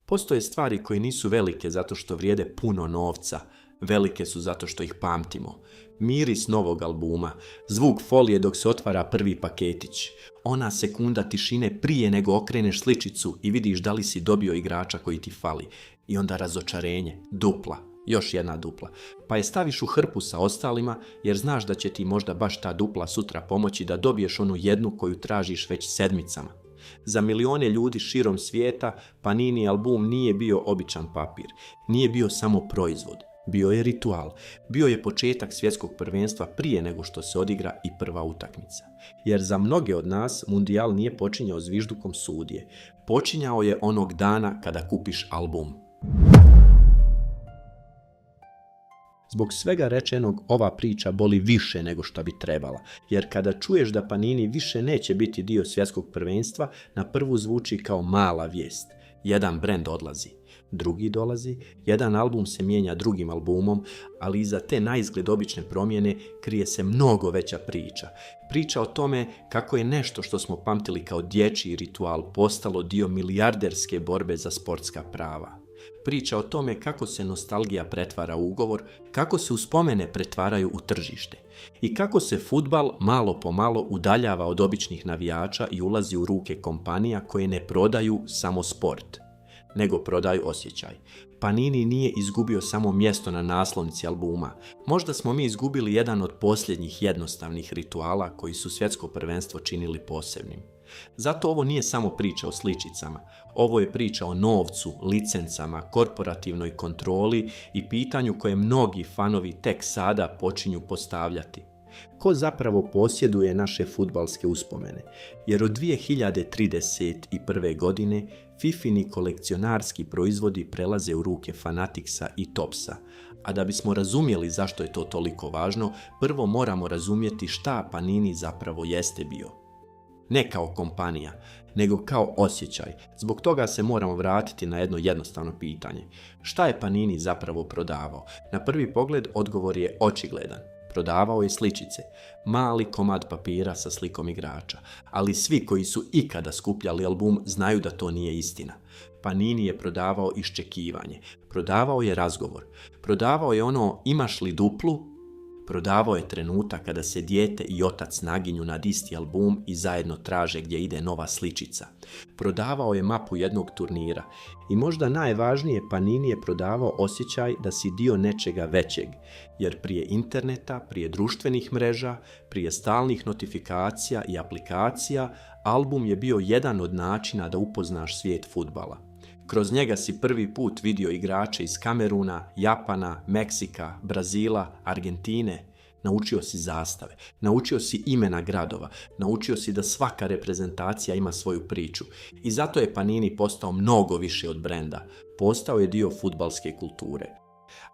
Postoje stvari koje nisu velike zato što vrijede puno novca, velike su zato što ih pamtimo. Miris novog albuma, zvuk folije dok se otvara prvi paketić, ona sekunda tišine prije nego okreneš sličicu i vidiš da li si dobio igrača koji ti fali. I onda razočarenje, dupla, još jedna dupla. Pa je staviš u hrpu sa ostalima jer znaš da će ti možda baš ta dupla sutra pomoći da dobiješ onu jednu koju tražiš već sedmicama. Za milione ljudi širom svijeta Panini album nije bio običan papir, nije bio samo proizvod, bio je ritual, bio je početak svjetskog prvenstva prije nego što se odigra i prva utakmica. Jer za mnoge od nas mundijal nije počinjao zviždukom sudije, počinjao je onog dana kada kupiš album. Zbog svega rečenog, ova priča boli više nego što bi trebala, jer kada čuješ da Panini više neće biti dio svjetskog prvenstva, na prvu zvuči kao mala vijest. Jedan brend odlazi, drugi dolazi, jedan album se mijenja drugim albumom, ali iza te naizgled obične promjene krije se mnogo veća priča. Priča o tome kako je nešto što smo pamtili kao dječji ritual postalo dio milijarderske borbe za sportska prava. Priča o tome kako se nostalgija pretvara u ugovor, kako se uspomene pretvaraju u tržište i kako se fudbal malo po malo udaljava od običnih navijača i ulazi u ruke kompanija koje ne prodaju samo sport, nego prodaju osjećaj. Panini nije izgubio samo mjesto na naslovnici albuma. Možda smo mi izgubili jedan od posljednjih jednostavnih rituala koji su svjetsko prvenstvo činili posebnim. Zato ovo nije samo priča o sličicama. Ovo je priča o novcu, licencama, korporativnoj kontroli i pitanju koje mnogi fanovi tek sada počinju postavljati. Ko zapravo posjeduje naše fudbalske uspomene? Jer od 2031. godine Fifini kolekcionarski proizvodi prelaze u ruke Fanatics-a i Topsa. A da bismo razumjeli zašto je to toliko važno, prvo moramo razumjeti šta Panini zapravo jeste bio. Ne kao kompanija, nego kao osjećaj. Zbog toga se moramo vratiti na jedno jednostavno pitanje. Šta je Panini zapravo prodavao? Na prvi pogled odgovor je očigledan. Prodavao je sličice, mali komad papira sa slikom igrača, ali svi koji su ikada skupljali album znaju da to nije istina. Panini je prodavao iščekivanje, prodavao je razgovor, prodavao je ono imaš li duplu, prodavao je trenutak kada se dijete i otac naginju nad isti album i zajedno traže gdje ide nova sličica. Prodavao je mapu jednog turnira i možda najvažnije, Panini je prodavao osjećaj da si dio nečega većeg, jer prije interneta, prije društvenih mreža, prije stalnih notifikacija i aplikacija, album je bio jedan od načina da upoznaš svijet fudbala. Kroz njega si prvi put vidio igrače iz Kameruna, Japana, Meksika, Brazila, Argentine. Naučio si zastave, naučio si imena gradova, naučio si da svaka reprezentacija ima svoju priču. I zato je Panini postao mnogo više od brenda. Postao je dio fudbalske kulture.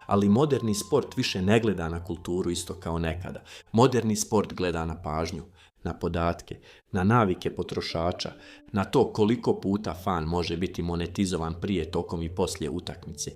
Ali moderni sport više ne gleda na kulturu isto kao nekada. Moderni sport gleda na pažnju, na podatke, na navike potrošača, na to koliko puta fan može biti monetizovan prije, tokom i poslije utakmice.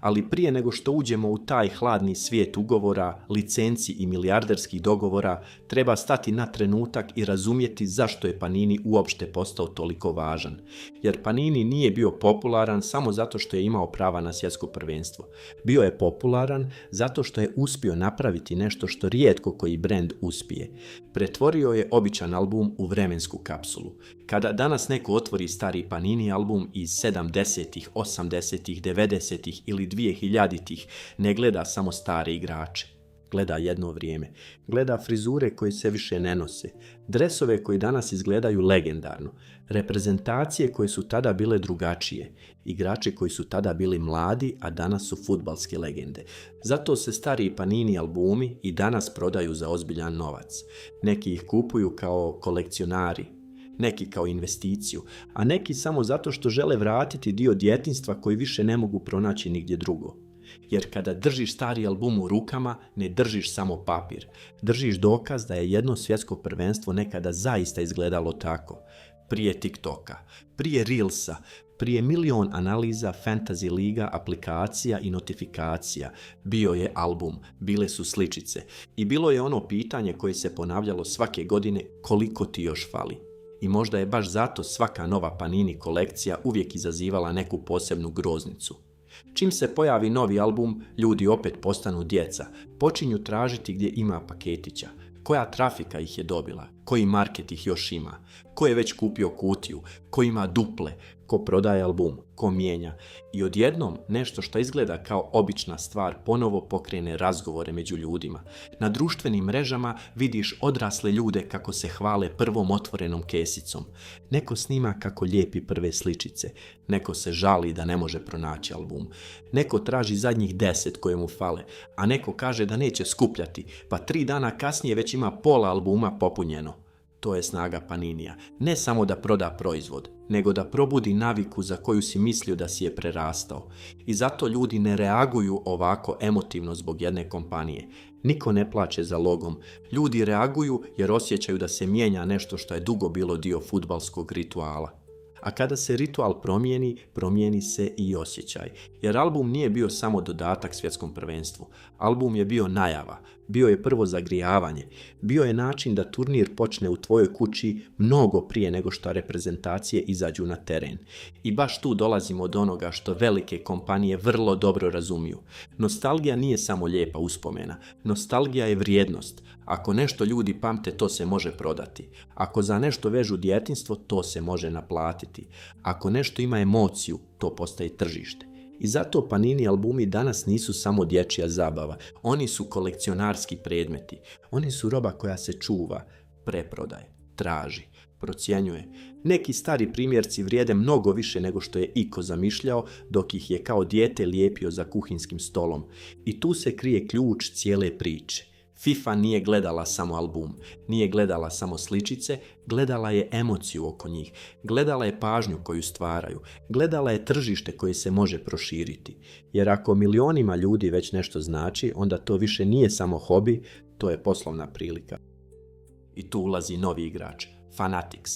Ali prije nego što uđemo u taj hladni svijet ugovora, licenci i milijarderskih dogovora, treba stati na trenutak i razumjeti zašto je Panini uopšte postao toliko važan. Jer Panini nije bio popularan samo zato što je imao prava na svjetsko prvenstvo. Bio je popularan zato što je uspio napraviti nešto što rijetko koji brend uspije. Pretvorio je običan album u vremensku kapsulu. Kada danas neko otvori stari Panini album iz 70-ih, 80-ih, 90-ih ili 2000-ih, ne gleda samo stare igrače. Gleda jedno vrijeme. Gleda frizure koje se više ne nose. Dresove koji danas izgledaju legendarno. Reprezentacije koje su tada bile drugačije. Igrače koji su tada bili mladi, a danas su fudbalske legende. Zato se stari Panini albumi i danas prodaju za ozbiljan novac. Neki ih kupuju kao kolekcionari, neki kao investiciju, a neki samo zato što žele vratiti dio djetinjstva koji više ne mogu pronaći nigdje drugo. Jer kada držiš stari album u rukama, ne držiš samo papir. Držiš dokaz da je jedno svjetsko prvenstvo nekada zaista izgledalo tako. Prije TikToka, prije Reelsa, prije milion analiza fantasy liga, aplikacija i notifikacija. Bio je album, bile su sličice i bilo je ono pitanje koje se ponavljalo svake godine: koliko ti još fali? I možda je baš zato svaka nova Panini kolekcija uvijek izazivala neku posebnu groznicu. Čim se pojavi novi album, ljudi opet postanu djeca, počinju tražiti gdje ima paketića, koja trafika ih je dobila, koji market ih još ima, ko je već kupio kutiju, ko ima duple, ko prodaje album, ko mijenja. I odjednom nešto što izgleda kao obična stvar ponovo pokrene razgovore među ljudima. Na društvenim mrežama vidiš odrasle ljude kako se hvale prvom otvorenom kesicom. Neko snima kako lijepi prve sličice, neko se žali da ne može pronaći album, neko traži zadnjih 10 koje mu fale, a neko kaže da neće skupljati, pa 3 dana kasnije već ima pola albuma popunjeno. To je snaga Paninija. Ne samo da proda proizvod, nego da probudi naviku za koju si mislio da si je prerastao. I zato ljudi ne reaguju ovako emotivno zbog jedne kompanije. Niko ne plače za logom. Ljudi reaguju jer osjećaju da se mijenja nešto što je dugo bilo dio fudbalskog rituala. A kada se ritual promijeni, promijeni se i osjećaj. Jer album nije bio samo dodatak svjetskom prvenstvu. Album je bio najava, bio je prvo zagrijavanje, bio je način da turnir počne u tvojoj kući mnogo prije nego što reprezentacije izađu na teren. I baš tu dolazimo od onoga što velike kompanije vrlo dobro razumiju. Nostalgija nije samo lijepa uspomena, nostalgija je vrijednost. Ako nešto ljudi pamte, to se može prodati. Ako za nešto vežu djetinjstvo, to se može naplatiti. Ako nešto ima emociju, to postaje tržište. I zato Panini albumi danas nisu samo dječja zabava. Oni su kolekcionarski predmeti. Oni su roba koja se čuva, preprodaje, traži, procjenjuje. Neki stari primjerci vrijede mnogo više nego što je iko zamišljao dok ih je kao dijete lijepio za kuhinskim stolom. I tu se krije ključ cijele priče. FIFA nije gledala samo album, nije gledala samo sličice, gledala je emociju oko njih, gledala je pažnju koju stvaraju, gledala je tržište koje se može proširiti. Jer ako milionima ljudi već nešto znači, onda to više nije samo hobi, to je poslovna prilika. I tu ulazi novi igrač, Fanatics.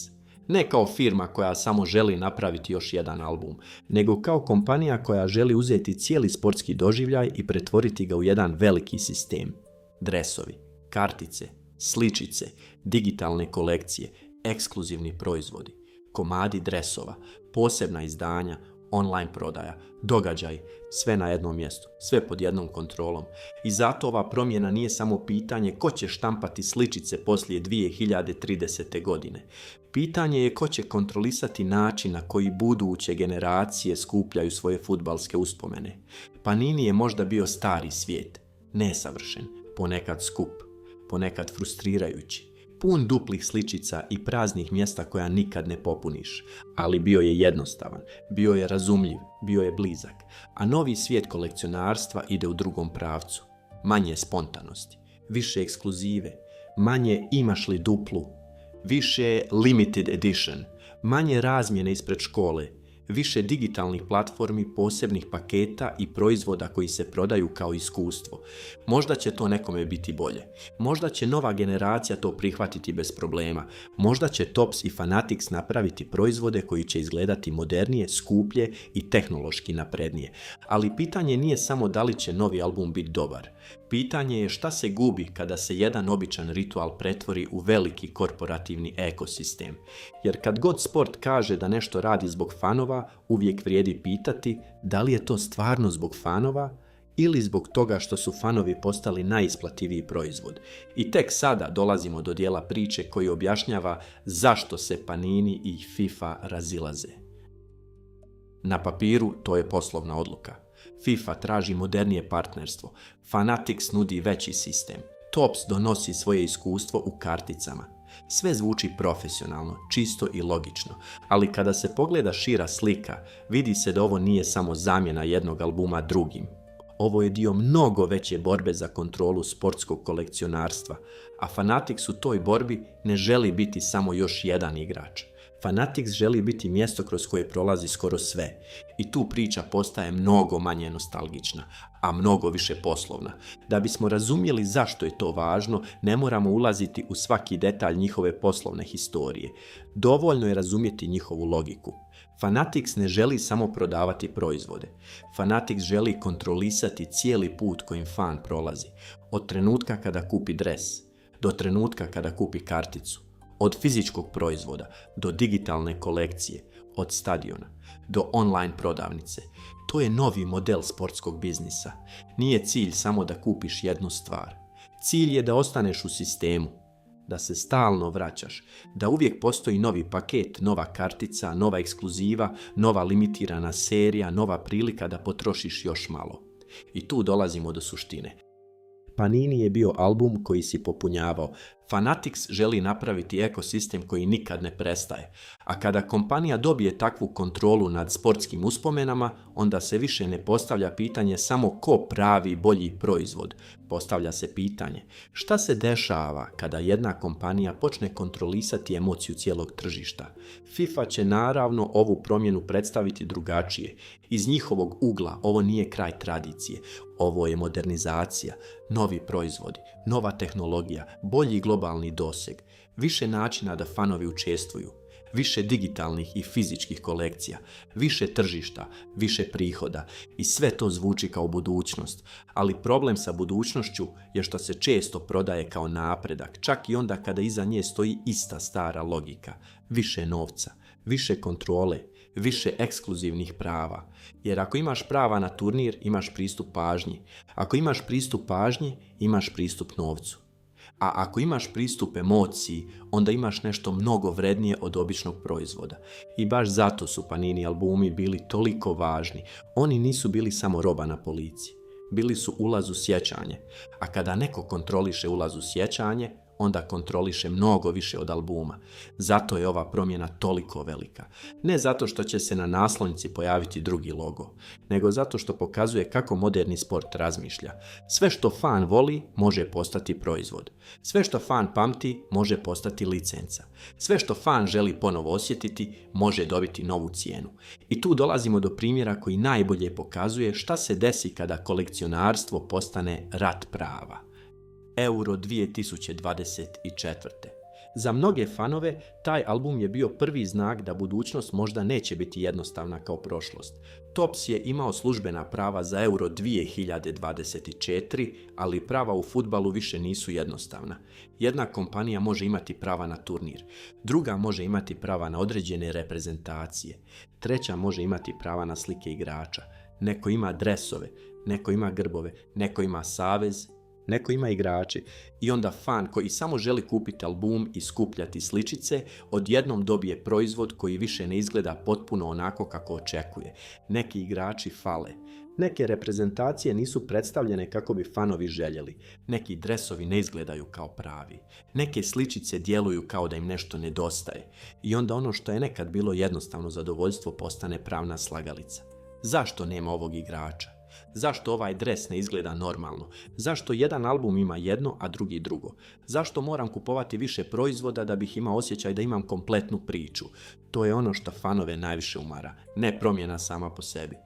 Ne kao firma koja samo želi napraviti još jedan album, nego kao kompanija koja želi uzeti cijeli sportski doživljaj i pretvoriti ga u jedan veliki sistem. Dresovi, kartice, sličice, digitalne kolekcije, ekskluzivni proizvodi, komadi dresova, posebna izdanja, online prodaja, događaj, sve na jednom mjestu, sve pod jednom kontrolom. I zato ova promjena nije samo pitanje ko će štampati sličice poslije 2030. godine. Pitanje je ko će kontrolisati način na koji buduće generacije skupljaju svoje fudbalske uspomene. Panini je možda bio stari svijet, nesavršen, ponekad skup, ponekad frustrirajući, pun duplih sličica i praznih mjesta koja nikad ne popuniš, ali bio je jednostavan, bio je razumljiv, bio je blizak, a novi svijet kolekcionarstva ide u drugom pravcu. Manje spontanosti, više ekskluzive, manje imaš li duplu, više limited edition, manje razmjene ispred škole, više digitalnih platformi, posebnih paketa i proizvoda koji se prodaju kao iskustvo. Možda će to nekome biti bolje. Možda će nova generacija to prihvatiti bez problema. Možda će Topps i Fanatics napraviti proizvode koji će izgledati modernije, skuplje i tehnološki naprednije. Ali pitanje nije samo da li će novi album biti dobar. Pitanje je šta se gubi kada se jedan običan ritual pretvori u veliki korporativni ekosistem. Jer kad god sport kaže da nešto radi zbog fanova, uvijek vrijedi pitati da li je to stvarno zbog fanova ili zbog toga što su fanovi postali najisplativiji proizvod. I tek sada dolazimo do dijela priče koji objašnjava zašto se Panini i FIFA razilaze. Na papiru to je poslovna odluka. FIFA traži modernije partnerstvo, Fanatics nudi veći sistem, Topps donosi svoje iskustvo u karticama. Sve zvuči profesionalno, čisto i logično, ali kada se pogleda šira slika, vidi se da ovo nije samo zamjena jednog albuma drugim. Ovo je dio mnogo veće borbe za kontrolu sportskog kolekcionarstva, a Fanatics u toj borbi ne želi biti samo još jedan igrač. Fanatics želi biti mjesto kroz koje prolazi skoro sve i tu priča postaje mnogo manje nostalgična, a mnogo više poslovna. Da bismo razumjeli zašto je to važno, ne moramo ulaziti u svaki detalj njihove poslovne historije. Dovoljno je razumjeti njihovu logiku. Fanatics ne želi samo prodavati proizvode. Fanatics želi kontrolisati cijeli put kojim fan prolazi. Od trenutka kada kupi dres, do trenutka kada kupi karticu. Od fizičkog proizvoda do digitalne kolekcije, od stadiona do online prodavnice. To je novi model sportskog biznisa. Nije cilj samo da kupiš jednu stvar. Cilj je da ostaneš u sistemu, da se stalno vraćaš, da uvijek postoji novi paket, nova kartica, nova ekskluziva, nova limitirana serija, nova prilika da potrošiš još malo. I tu dolazimo do suštine. Panini je bio album koji si popunjavao. Fanatics želi napraviti ekosistem koji nikad ne prestaje. A kada kompanija dobije takvu kontrolu nad sportskim uspomenama, onda se više ne postavlja pitanje samo ko pravi bolji proizvod. Postavlja se pitanje šta se dešava kada jedna kompanija počne kontrolisati emociju cijelog tržišta. FIFA će naravno ovu promjenu predstaviti drugačije. Iz njihovog ugla ovo nije kraj tradicije. Ovo je modernizacija, novi proizvodi, nova tehnologija, bolji globalni doseg, više načina da fanovi učestvuju, više digitalnih i fizičkih kolekcija, više tržišta, više prihoda i sve to zvuči kao budućnost. Ali problem sa budućnošću je što se često prodaje kao napredak, čak i onda kada iza nje stoji ista stara logika. Više novca, više kontrole, više ekskluzivnih prava. Jer ako imaš prava na turnir, imaš pristup pažnji. Ako imaš pristup pažnji, imaš pristup novcu. A ako imaš pristup emociji, onda imaš nešto mnogo vrednije od običnog proizvoda. I baš zato su Panini albumi bili toliko važni. Oni nisu bili samo roba na polici. Bili su ulaz u sjećanje. A kada neko kontroliše ulaz u sjećanje, onda kontroliše mnogo više od albuma. Zato je ova promjena toliko velika. Ne zato što će se na naslovnici pojaviti drugi logo, nego zato što pokazuje kako moderni sport razmišlja. Sve što fan voli može postati proizvod. Sve što fan pamti može postati licenca. Sve što fan želi ponovo osjetiti može dobiti novu cijenu. I tu dolazimo do primjera koji najbolje pokazuje šta se desi kada kolekcionarstvo postane rat prava. Euro 2024. Za mnoge fanove, taj album je bio prvi znak da budućnost možda neće biti jednostavna kao prošlost. Tops je imao službena prava za Euro 2024, ali prava u fudbalu više nisu jednostavna. Jedna kompanija može imati prava na turnir, druga može imati prava na određene reprezentacije, treća može imati prava na slike igrača, neko ima dresove, neko ima grbove, neko ima savez, neko ima igrači i onda fan koji samo želi kupiti album i skupljati sličice, odjednom dobije proizvod koji više ne izgleda potpuno onako kako očekuje. Neki igrači fale. Neke reprezentacije nisu predstavljene kako bi fanovi željeli. Neki dresovi ne izgledaju kao pravi. Neke sličice djeluju kao da im nešto nedostaje. I onda ono što je nekad bilo jednostavno zadovoljstvo postane pravna slagalica. Zašto nema ovog igrača? Zašto ovaj dres ne izgleda normalno? Zašto jedan album ima jedno, a drugi drugo? Zašto moram kupovati više proizvoda da bih imao osjećaj da imam kompletnu priču? To je ono što fanove najviše umara. Ne promjena sama po sebi,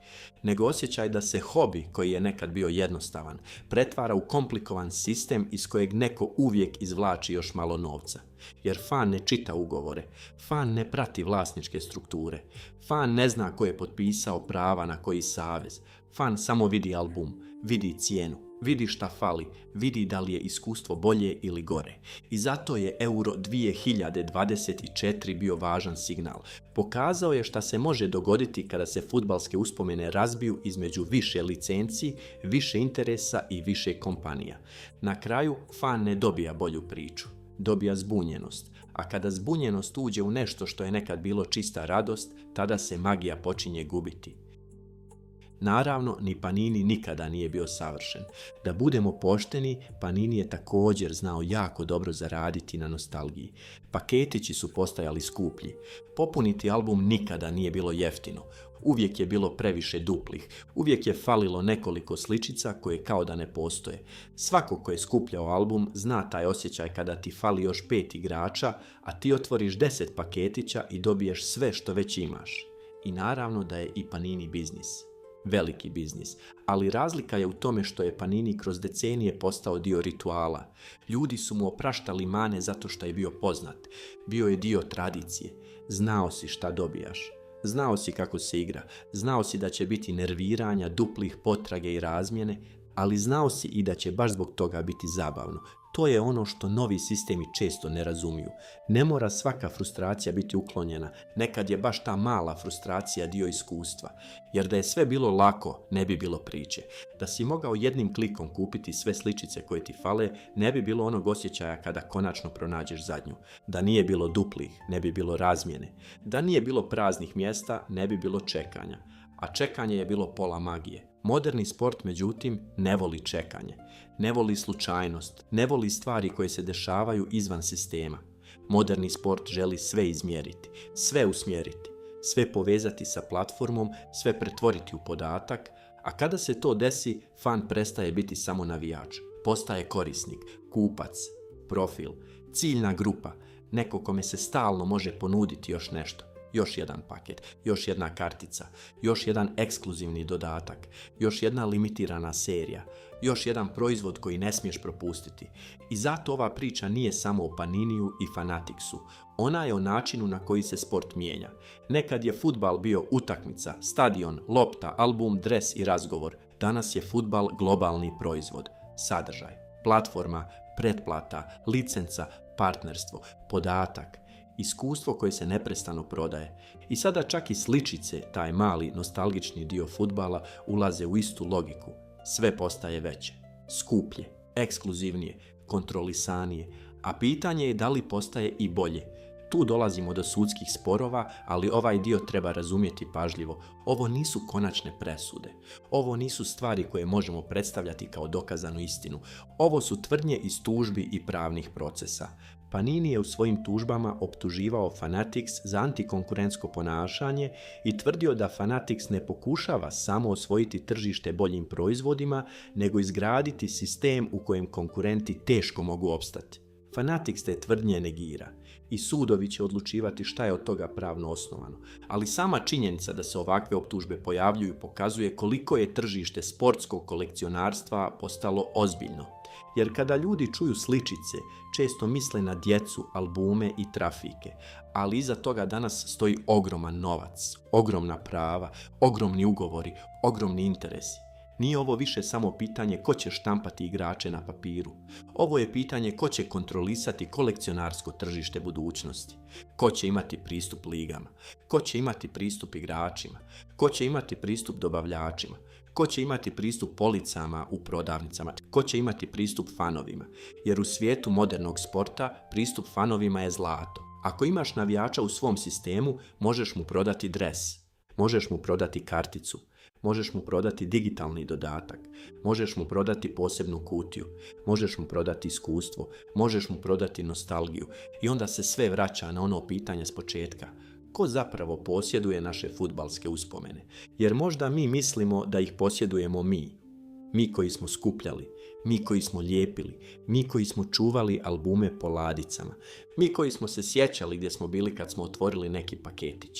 nego osjećaj da se hobi, koji je nekad bio jednostavan, pretvara u komplikovan sistem iz kojeg neko uvijek izvlači još malo novca. Jer fan ne čita ugovore, fan ne prati vlasničke strukture, fan ne zna ko je potpisao prava na koji savez, fan samo vidi album, vidi cijenu, vidi šta fali, vidi da li je iskustvo bolje ili gore. I zato je Euro 2024 bio važan signal. Pokazao je šta se može dogoditi kada se fudbalske uspomene razbiju između više licenci, više interesa i više kompanija. Na kraju fan ne dobija bolju priču, dobija zbunjenost. A kada zbunjenost uđe u nešto što je nekad bilo čista radost, tada se magija počinje gubiti. Naravno, ni Panini nikada nije bio savršen. Da budemo pošteni, Panini je također znao jako dobro zaraditi na nostalgiji. Paketići su postajali skuplji. Popuniti album nikada nije bilo jeftino. Uvijek je bilo previše duplih. Uvijek je falilo nekoliko sličica koje kao da ne postoje. Svako ko je skupljao album zna taj osjećaj kada ti fali još 5 igrača, a ti otvoriš 10 paketića i dobiješ sve što već imaš. I naravno da je i Panini biznis. Veliki biznis, ali razlika je u tome što je Panini kroz decenije postao dio rituala. Ljudi su mu opraštali mane zato što je bio poznat. Bio je dio tradicije. Znao si šta dobijaš. Znao si kako se igra. Znao si da će biti nerviranja, duplih potrage i razmjene, ali znao si i da će baš zbog toga biti zabavno. To je ono što novi sistemi često ne razumiju. Ne mora svaka frustracija biti uklonjena, nekad je baš ta mala frustracija dio iskustva. Jer da je sve bilo lako, ne bi bilo priče. Da si mogao jednim klikom kupiti sve sličice koje ti fale, ne bi bilo onog osjećaja kada konačno pronađeš zadnju. Da nije bilo duplih, ne bi bilo razmjene. Da nije bilo praznih mjesta, ne bi bilo čekanja. A čekanje je bilo pola magije. Moderni sport, međutim, ne voli čekanje. Ne voli slučajnost. Ne voli stvari koje se dešavaju izvan sistema. Moderni sport želi sve izmjeriti, sve usmjeriti, sve povezati sa platformom, sve pretvoriti u podatak, a kada se to desi, fan prestaje biti samo navijač. Postaje korisnik, kupac, profil, ciljna grupa, neko kome se stalno može ponuditi još nešto. Još jedan paket, još jedna kartica, još jedan ekskluzivni dodatak, još jedna limitirana serija, još jedan proizvod koji ne smiješ propustiti. I zato ova priča nije samo o Paniniju i Fanatixu. Ona je o načinu na koji se sport mijenja. Nekad je fudbal bio utakmica, stadion, lopta, album, dres i razgovor. Danas je fudbal globalni proizvod, sadržaj, platforma, pretplata, licenca, partnerstvo, podatak. Iskustvo koje se neprestano prodaje. I sada čak i sličice, taj mali nostalgični dio fudbala, ulaze u istu logiku. Sve postaje veće, skuplje, ekskluzivnije, kontrolisanije, a pitanje je da li postaje i bolje. Tu dolazimo do sudskih sporova, ali ovaj dio treba razumjeti pažljivo. Ovo nisu konačne presude. Ovo nisu stvari koje možemo predstavljati kao dokazanu istinu. Ovo su tvrdnje iz tužbi i pravnih procesa. Panini je u svojim tužbama optuživao Fanatix za antikonkurentsko ponašanje i tvrdio da Fanatix ne pokušava samo osvojiti tržište boljim proizvodima, nego izgraditi sistem u kojem konkurenti teško mogu opstati. Fanatix te tvrdnje negira i sudovi će odlučivati šta je od toga pravno osnovano, ali sama činjenica da se ovakve optužbe pojavljuju pokazuje koliko je tržište sportskog kolekcionarstva postalo ozbiljno. Jer kada ljudi čuju sličice, često misle na djecu, albume i trafike, ali iza toga danas stoji ogroman novac, ogromna prava, ogromni ugovori, ogromni interesi. Nije ovo više samo pitanje ko će štampati igrače na papiru. Ovo je pitanje ko će kontrolisati kolekcionarsko tržište budućnosti. Ko će imati pristup ligama, ko će imati pristup igračima, ko će imati pristup dobavljačima, ko će imati pristup policama u prodavnicama, ko će imati pristup fanovima. Jer u svijetu modernog sporta pristup fanovima je zlato. Ako imaš navijača u svom sistemu, možeš mu prodati dres, možeš mu prodati karticu, možeš mu prodati digitalni dodatak, možeš mu prodati posebnu kutiju, možeš mu prodati iskustvo, možeš mu prodati nostalgiju i onda se sve vraća na ono pitanje s početka. Ko zapravo posjeduje naše fudbalske uspomene? Jer možda mi mislimo da ih posjedujemo mi. Mi koji smo skupljali, mi koji smo lijepili, mi koji smo čuvali albume po ladicama, mi koji smo se sjećali gdje smo bili kad smo otvorili neki paketić.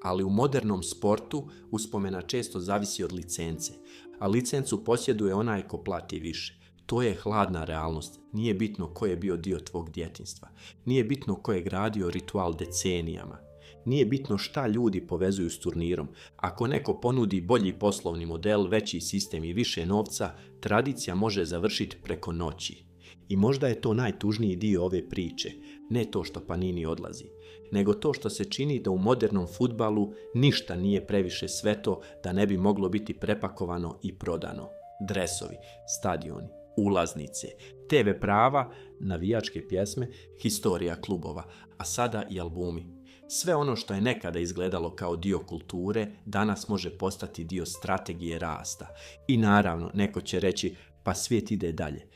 Ali u modernom sportu uspomena često zavisi od licence, a licencu posjeduje onaj ko plati više. To je hladna realnost. Nije bitno ko je bio dio tvog djetinjstva. Nije bitno ko je gradio ritual decenijama. Nije bitno šta ljudi povezuju s turnirom. Ako neko ponudi bolji poslovni model, veći sistem i više novca, tradicija može završiti preko noći. I možda je to najtužniji dio ove priče. Ne to što Panini odlazi, nego to što se čini da u modernom fudbalu ništa nije previše sveto da ne bi moglo biti prepakovano i prodano. Dresovi, stadioni, ulaznice, TV prava, navijačke pjesme, historija klubova, a sada i albumi. Sve ono što je nekada izgledalo kao dio kulture, danas može postati dio strategije rasta. I naravno, neko će reći, pa svijet ide dalje.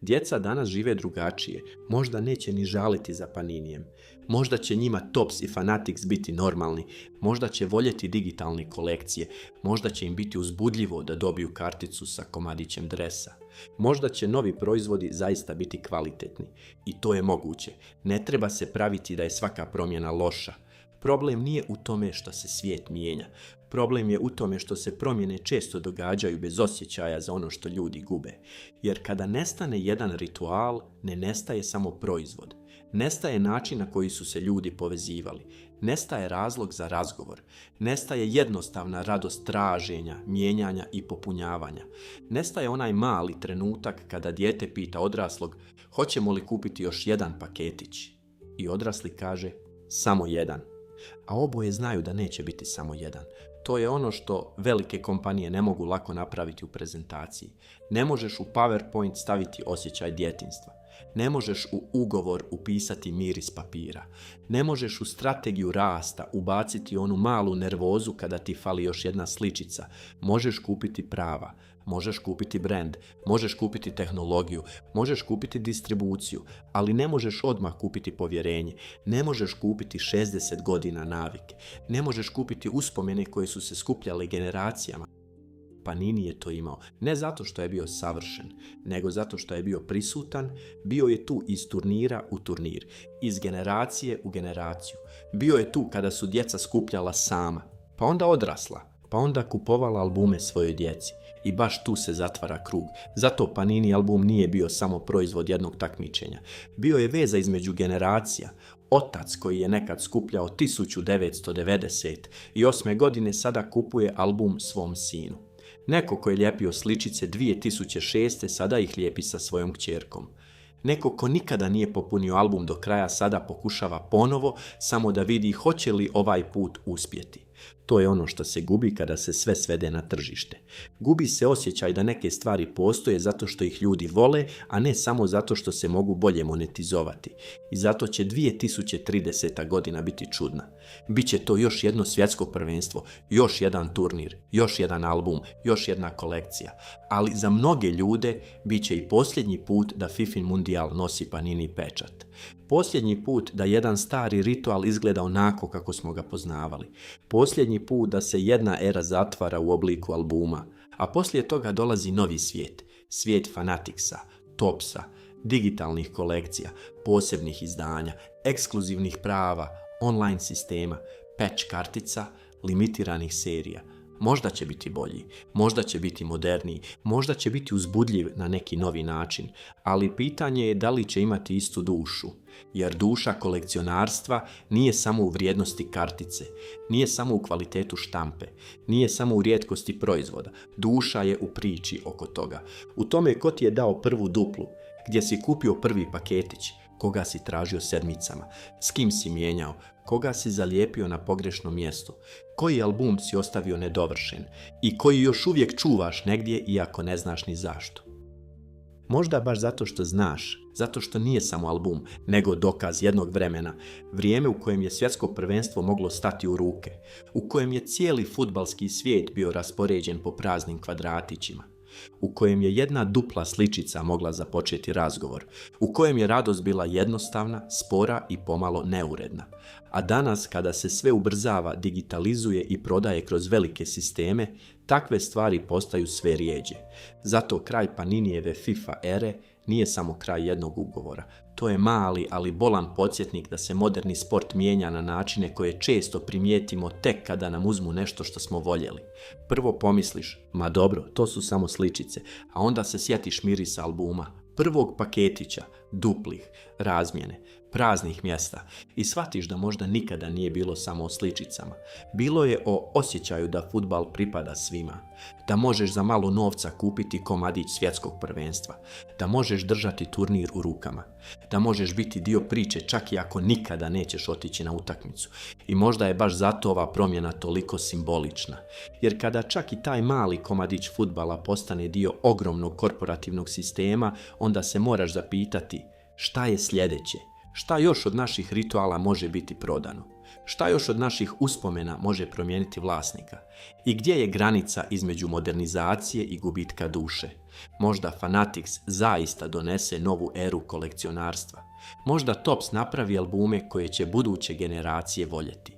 Djeca danas žive drugačije, možda neće ni žaliti za Paninijem. Možda će njima Tops i Fanatix biti normalni, možda će voljeti digitalne kolekcije, možda će im biti uzbudljivo da dobiju karticu sa komadićem dresa. Možda će novi proizvodi zaista biti kvalitetni. I to je moguće. Ne treba se praviti da je svaka promjena loša. Problem nije u tome što se svijet mijenja. Problem je u tome što se promjene često događaju bez osjećaja za ono što ljudi gube. Jer kada nestane jedan ritual, ne nestaje samo proizvod. Nestaje način na koji su se ljudi povezivali. Nestaje razlog za razgovor. Nestaje jednostavna radost traženja, mijenjanja i popunjavanja. Nestaje onaj mali trenutak kada dijete pita odraslog Hoćemo li kupiti još jedan paketić? I odrasli kaže, samo jedan. A oboje znaju da neće biti samo jedan. To je ono što velike kompanije ne mogu lako napraviti u prezentaciji. Ne možeš u PowerPoint staviti osjećaj djetinjstva. Ne možeš u ugovor upisati miris papira. Ne možeš u strategiju rasta ubaciti onu malu nervozu kada ti fali još jedna sličica. Možeš kupiti prava, možeš kupiti brand, možeš kupiti tehnologiju, možeš kupiti distribuciju, ali ne možeš odmah kupiti povjerenje. Ne možeš kupiti 60 godina navike. Ne možeš kupiti uspomene koje su se skupljale generacijama. Panini je to imao, ne zato što je bio savršen, nego zato što je bio prisutan, bio je tu iz turnira u turnir, iz generacije u generaciju. Bio je tu kada su djeca skupljala sama, pa onda odrasla, pa onda kupovala albume svojoj djeci. I baš tu se zatvara krug. Zato Panini album nije bio samo proizvod jednog takmičenja. Bio je veza između generacija. Otac koji je nekad skupljao 1998. godine sada kupuje album svom sinu. Neko ko je lijepio sličice 2006. sada ih lijepi sa svojom kćerkom. Neko ko nikada nije popunio album do kraja sada pokušava ponovo, samo da vidi hoće li ovaj put uspjeti. To je ono što se gubi kada se sve svede na tržište. Gubi se osjećaj da neke stvari postoje zato što ih ljudi vole, a ne samo zato što se mogu bolje monetizovati. I zato će 2030. godina biti čudna. Biće to još jedno svjetsko prvenstvo, još jedan turnir, još jedan album, još jedna kolekcija. Ali za mnoge ljude bit će i posljednji put da Fifin Mundijal nosi Panini pečat. Posljednji put da jedan stari ritual izgleda onako kako smo ga poznavali. Posljednji put da se jedna era zatvara u obliku albuma, a poslije toga dolazi novi svijet. Svijet Fanaticsa, Topsa, digitalnih kolekcija, posebnih izdanja, ekskluzivnih prava, online sistema, patch kartica, limitiranih serija. Možda će biti bolji, možda će biti moderniji, možda će biti uzbudljiv na neki novi način, ali pitanje je da li će imati istu dušu. Jer duša kolekcionarstva nije samo u vrijednosti kartice, nije samo u kvalitetu štampe, nije samo u rijetkosti proizvoda. Duša je u priči oko toga. U tome ko ti je dao prvu duplu, gdje si kupio prvi paketić, koga si tražio sedmicama, s kim si mijenjao, koga si zalijepio na pogrešnom mjestu, koji album si ostavio nedovršen i koji još uvijek čuvaš negdje iako ne znaš ni zašto. Možda baš zato što znaš, zato što nije samo album, nego dokaz jednog vremena, vrijeme u kojem je svjetsko prvenstvo moglo stati u ruke, u kojem je cijeli fudbalski svijet bio raspoređen po praznim kvadratićima, u kojem je jedna dupla sličica mogla započeti razgovor, u kojem je radost bila jednostavna, spora i pomalo neuredna. A danas, kada se sve ubrzava, digitalizuje i prodaje kroz velike sisteme, takve stvari postaju sve rijeđe. Zato kraj Paninijeve FIFA ere nije samo kraj jednog ugovora. To je mali, ali bolan podsjetnik da se moderni sport mijenja na načine koje često primijetimo tek kada nam uzmu nešto što smo voljeli. Prvo pomisliš, ma dobro, to su samo sličice, a onda se sjetiš mirisa albuma, prvog paketića, duplih, razmjene, praznih mjesta i shvatiš da možda nikada nije bilo samo o sličicama. Bilo je o osjećaju da fudbal pripada svima, da možeš za malo novca kupiti komadić svjetskog prvenstva, da možeš držati turnir u rukama, da možeš biti dio priče čak i ako nikada nećeš otići na utakmicu. I možda je baš zato ova promjena toliko simbolična, jer kada čak i taj mali komadić fudbala postane dio ogromnog korporativnog sistema, onda se moraš zapitati šta je sljedeće. Šta još od naših rituala može biti prodano? Šta još od naših uspomena može promijeniti vlasnika? I gdje je granica između modernizacije i gubitka duše? Možda Fanatics zaista donese novu eru kolekcionarstva. Možda Tops napravi albume koje će buduće generacije voljeti.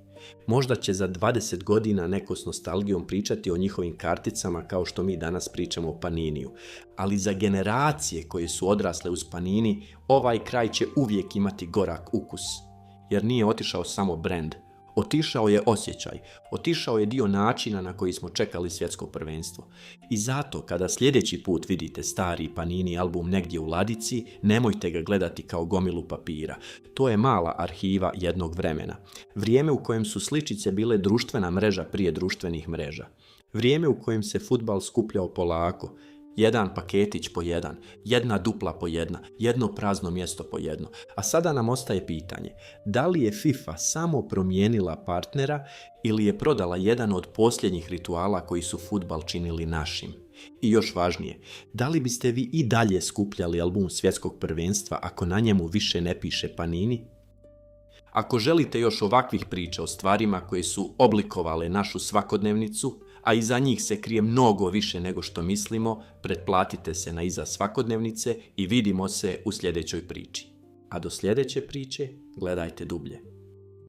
Možda će za 20 godina neko s nostalgijom pričati o njihovim karticama kao što mi danas pričamo o Paniniju. Ali za generacije koje su odrasle uz Panini, ovaj kraj će uvijek imati gorak ukus. Jer nije otišao samo brand. Otišao je osjećaj, otišao je dio načina na koji smo čekali svjetsko prvenstvo. I zato kada sljedeći put vidite stari Panini album negdje u ladici, nemojte ga gledati kao gomilu papira. To je mala arhiva jednog vremena. Vrijeme u kojem su sličice bile društvena mreža prije društvenih mreža. Vrijeme u kojem se fudbal skupljao polako, Jedan paketić po jedan, jedna dupla po jedna, jedno prazno mjesto po jedno. A sada nam ostaje pitanje, da li je FIFA samo promijenila partnera ili je prodala jedan od posljednjih rituala koji su fudbal činili našim? I još važnije, da li biste vi i dalje skupljali album svjetskog prvenstva ako na njemu više ne piše Panini? Ako želite još ovakvih priča o stvarima koje su oblikovale našu svakodnevnicu, a iza njih se krije mnogo više nego što mislimo, pretplatite se na Iza svakodnevnice i vidimo se u sljedećoj priči. A do sljedeće priče gledajte dublje.